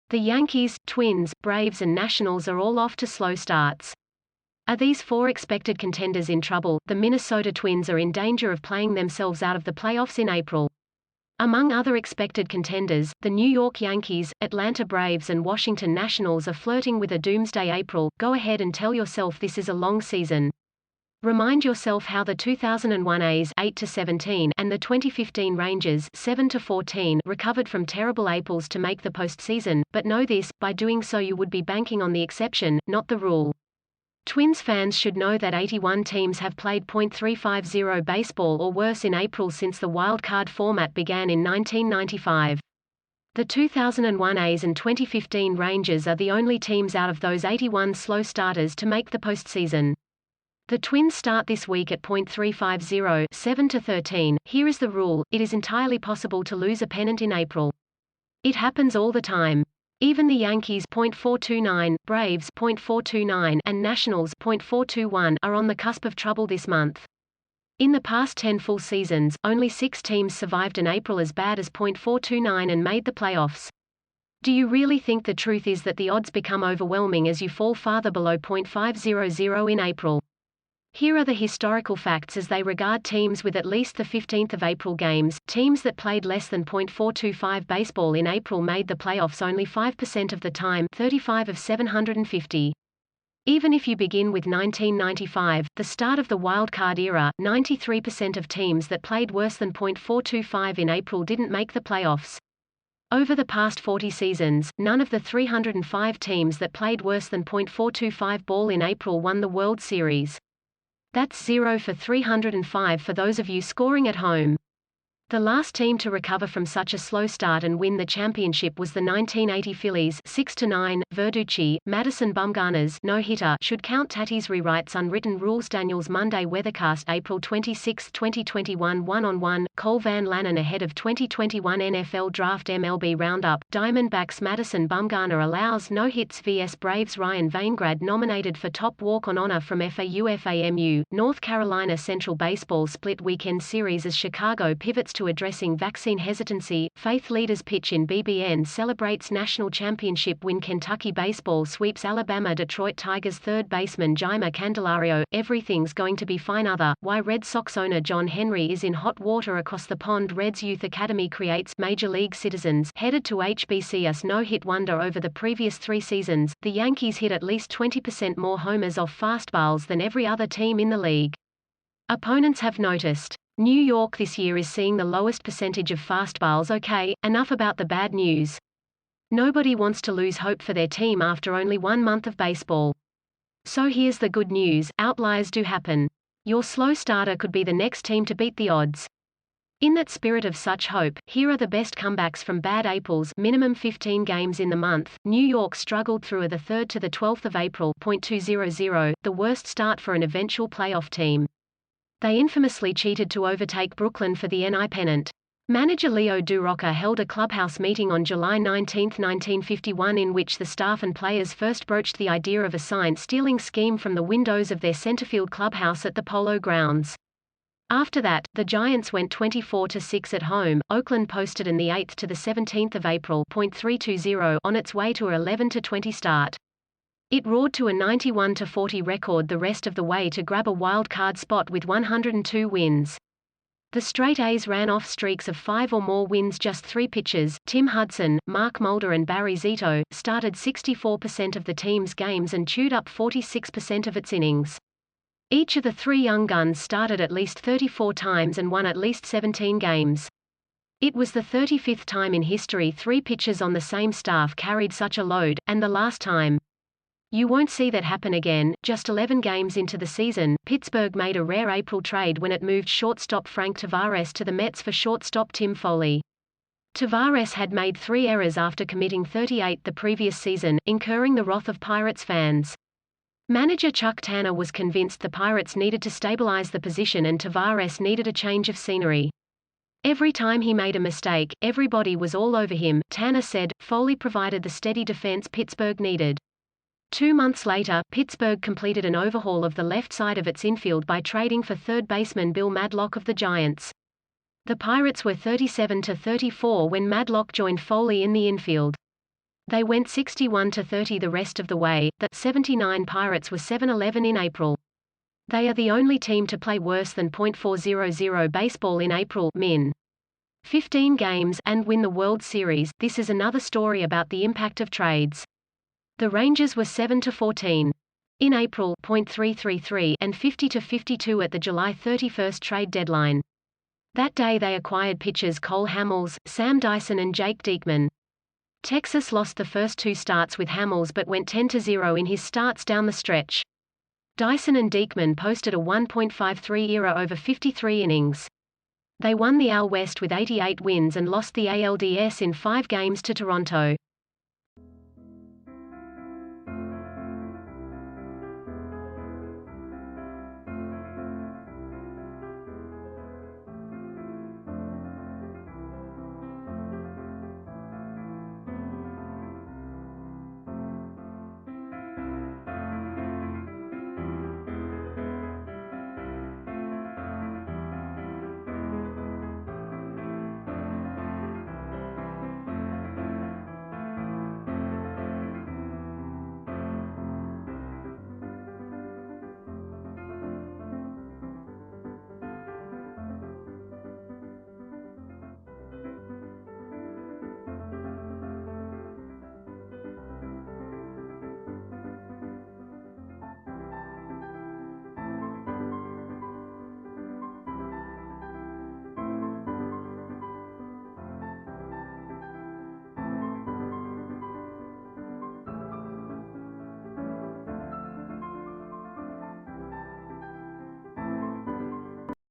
The Yankees, Twins, Braves and Nationals are all off to slow starts. Are these four expected contenders in trouble? The Minnesota Twins are in danger of playing themselves out of the playoffs in April. Among other expected contenders, the New York Yankees, Atlanta Braves and Washington Nationals are flirting with a doomsday April. Go ahead and tell yourself this is a long season. Remind yourself how the 2001 A's 8-17 and the 2015 Rangers 7-14 recovered from terrible Aprils to make the postseason, but know this, by doing so you would be banking on the exception, not the rule. Twins fans should know that 81 teams have played .350 baseball or worse in April since the wild card format began in 1995. The 2001 A's and 2015 Rangers are the only teams out of those 81 slow starters to make the postseason. The Twins start this week at .350 7-13. Here is the rule: it is entirely possible to lose a pennant in April. It happens all the time. Even the Yankees .429, Braves .429 and Nationals .421 are on the cusp of trouble this month. In the past 10 full seasons, only 6 teams survived an April as bad as .429 and made the playoffs. Do you really think the truth is that the odds become overwhelming as you fall farther below .500 in April? Here are the historical facts as they regard teams with at least the 15th of April games. Teams that played less than .425 baseball in April made the playoffs only 5% of the time, 35 of 750. Even if you begin with 1995, the start of the wildcard era, 93% of teams that played worse than .425 in April didn't make the playoffs. Over the past 40 seasons, none of the 305 teams that played worse than .425 ball in April won the World Series. That's 0 for 305 for those of you scoring at home. The last team to recover from such a slow start and win the championship was the 1980 Phillies 6-9, Verducci, Madison Bumgarner's no-hitter should count. Tatis rewrites unwritten rules. Daniels Monday weathercast April 26, 2021 1-on-1, Cole Van Lannon ahead of 2021 NFL Draft MLB Roundup, Diamondbacks Madison Bumgarner allows no-hits vs Braves Ryan Vaingrad nominated for top walk-on honor from FAU. North Carolina Central Baseball split weekend series as Chicago pivots to addressing vaccine hesitancy. Faith leaders pitch in BBN celebrates national championship win. Kentucky baseball sweeps Alabama. Detroit Tigers third baseman Jaime Candelario, everything's going to be fine. Why Red Sox owner John Henry is in hot water across the pond. Reds Youth Academy creates Major League Citizens headed to HBCUS no-hit wonder. Over the previous 3 seasons, the Yankees hit at least 20% more homers off fastballs than every other team in the league. Opponents have noticed. New York this year is seeing the lowest percentage of fastballs. Okay, enough about the bad news. Nobody wants to lose hope for their team after only 1 month of baseball. So here's the good news: outliers do happen. Your slow starter could be the next team to beat the odds. In that spirit of such hope, here are the best comebacks from bad Aprils. Minimum 15 games in the month. New York struggled through the 3rd to the 12th of April .200, the worst start for an eventual playoff team. They infamously cheated to overtake Brooklyn for the NL pennant. Manager Leo Durocher held a clubhouse meeting on July 19, 1951 in which the staff and players first broached the idea of a sign-stealing scheme from the windows of their centerfield clubhouse at the Polo Grounds. After that, the Giants went 24-6 at home. Oakland posted an the 8th to the 17th of April .320 on its way to a 11-20 start. It roared to a 91-40 record the rest of the way to grab a wild card spot with 102 wins. The straight A's ran off streaks of 5 or more wins. Just 3 pitchers, Tim Hudson, Mark Mulder and Barry Zito, started 64% of the team's games and chewed up 46% of its innings. Each of the 3 young guns started at least 34 times and won at least 17 games. It was the 35th time in history 3 pitchers on the same staff carried such a load, and the last time. You won't see that happen again. Just 11 games into the season, Pittsburgh made a rare April trade when it moved shortstop Frank Tavares to the Mets for shortstop Tim Foley. Tavares had made 3 errors after committing 38 the previous season, incurring the wrath of Pirates fans. Manager Chuck Tanner was convinced the Pirates needed to stabilize the position and Tavares needed a change of scenery. Every time he made a mistake, everybody was all over him, Tanner said. Foley provided the steady defense Pittsburgh needed. 2 months later, Pittsburgh completed an overhaul of the left side of its infield by trading for third baseman Bill Madlock of the Giants. The Pirates were 37-34 when Madlock joined Foley in the infield. They went 61-30 the rest of the way. The 79 Pirates were 7-11 in April. They are the only team to play worse than .400 baseball in April min. 15 games and win the World Series. This is another story about the impact of trades. The Rangers were 7-14 in April .333 and 50-52 at the July 31 trade deadline. That day they acquired pitchers Cole Hamels, Sam Dyson and Jake Diekman. Texas lost the first two starts with Hamels but went 10-0 in his starts down the stretch. Dyson and Diekman posted a 1.53 ERA over 53 innings. They won the AL West with 88 wins and lost the ALDS in 5 games to Toronto.